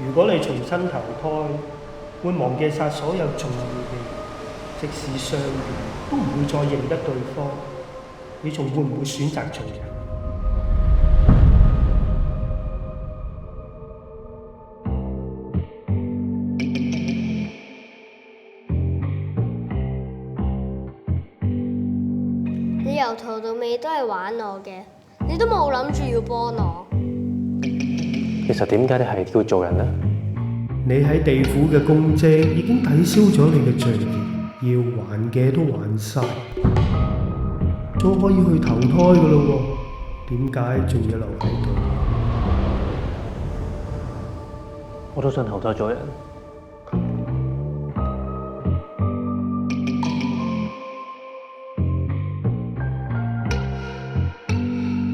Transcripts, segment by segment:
如果你重新投胎，會忘記晒所有重要嘅，即使相遇都唔會再認得對方，你仲會唔會選擇做人？你由頭到尾都係玩我嘅，你都冇諗住要幫我。其實點解你係叫做人呢？你喺地府嘅功績已經抵消咗你嘅罪孽，要還嘅都還晒，都可以去投胎噶咯喎，點解仲要留喺度？我都想投胎做人。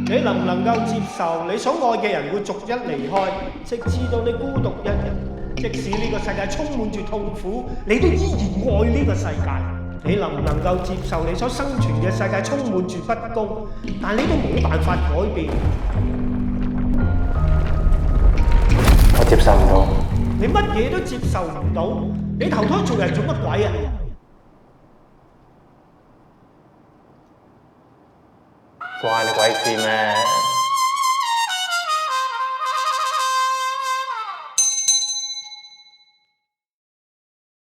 你能唔能夠接受你所愛嘅人會逐一離開，直至到你孤獨一人？即使呢個世界充滿住痛苦，你都依然愛呢個世界。你能唔能夠接受你所生存嘅世界充滿住不公，但你都冇辦法改變？我接受唔到。你乜嘢都接受唔到，你投胎做人做乜鬼啊？關你鬼事咩？